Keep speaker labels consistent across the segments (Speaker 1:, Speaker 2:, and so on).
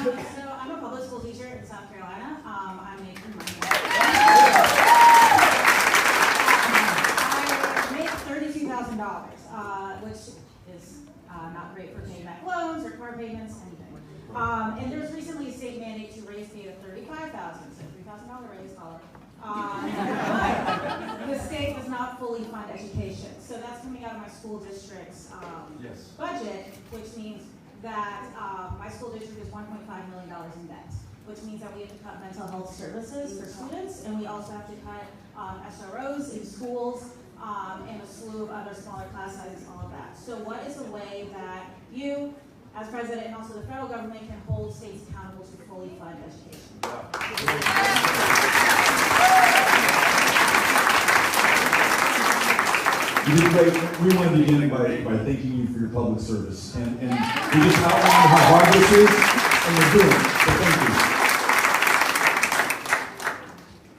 Speaker 1: So I'm a public school teacher in South Carolina. I'm making money. I make $32,000, which is not great for paying back loans or car payments, anything. And there's recently a state mandate to raise pay to $35,000, so $3,000 raise, call it. The state does not fully fund education, so that's coming out of my school district's budget, which means that my school district is $1.5 million in debt, which means that we have to cut mental health services for students, and we also have to cut SROs in schools, and a slew of other smaller class sizes, all of that. So what is a way that you, as president, and also the federal government can hold states accountable to fully fund education?
Speaker 2: You did great. We want to begin by thanking you for your public service. And we just outlined how hard this is, and you're doing it. So thank you.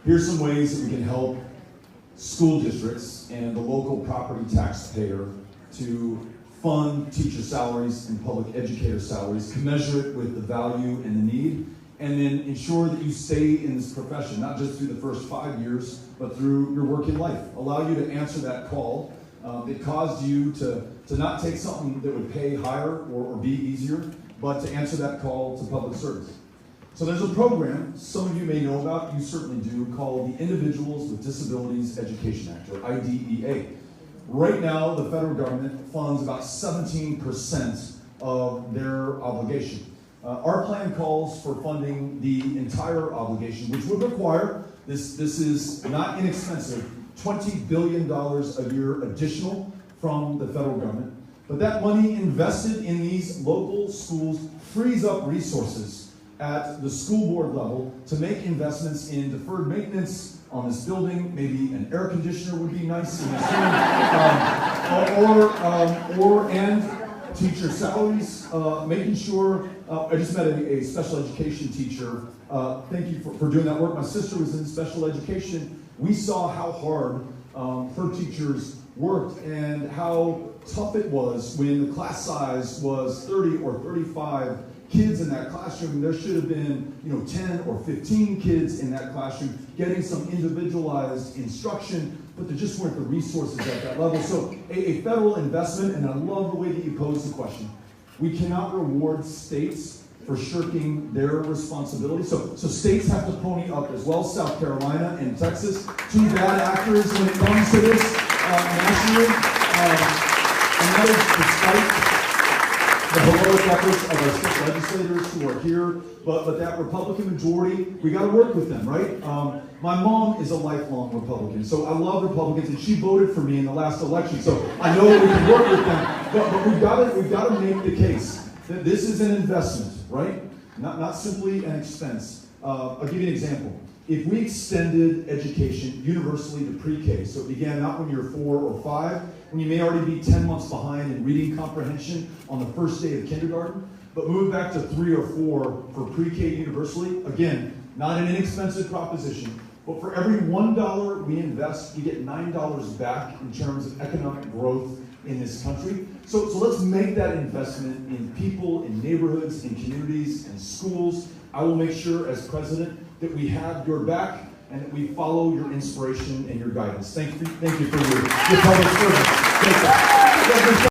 Speaker 2: Here's some ways that we can help school districts and the local property taxpayer to fund teacher salaries and public educator salaries, commensurate with the value and the need, and then ensure that you stay in this profession, not just through the first 5 years, but through your working life. Allow you to answer that call. It caused you to not take something that would pay higher or be easier, but to answer that call to public service. So there's a program some of you may know about, you certainly do, called the Individuals with Disabilities Education Act, or IDEA. Right now, the federal government funds about 17% of their obligation. Our plan calls for funding the entire obligation, which would require, this is not inexpensive, $20 billion a year additional from the federal government. But that money invested in these local schools frees up resources at the school board level to make investments in deferred maintenance on this building. Maybe an air conditioner would be nice in this room, and teacher salaries, making sure, I just met a special education teacher. Thank you for doing that work. My sister was in special education. We saw how hard her teachers worked and how tough it was when the class size was 30 or 35 kids in that classroom. There should have been 10 or 15 kids in that classroom getting some individualized instruction, but there just weren't the resources at that level. So a federal investment, and I love the way that you pose the question. We cannot reward states for shirking their responsibility. So states have to pony up as well. South Carolina and Texas, two bad actors when it comes to this nationally. And that is despite the heroic efforts of our state legislators who are here, but that Republican majority, we got to work with them, right? My mom is a lifelong Republican, so I love Republicans, and she voted for me in the last election, so I know that we can work with them. But we've got to make the case that this is an investment, right? Not simply an expense. I'll give you an example. If we extended education universally to pre-K, so it began not when you're 4 or 5, when you may already be 10 months behind in reading comprehension on the first day of kindergarten, but move back to 3 or 4 for pre-K universally, again, not an inexpensive proposition, but for every $1 we invest, we get $9 back in terms of economic growth in this country. So let's make that investment in people, in neighborhoods, in communities, and schools. I will make sure as president that we have your back and that we follow your inspiration and your guidance. Thank you for your public service. Thank you.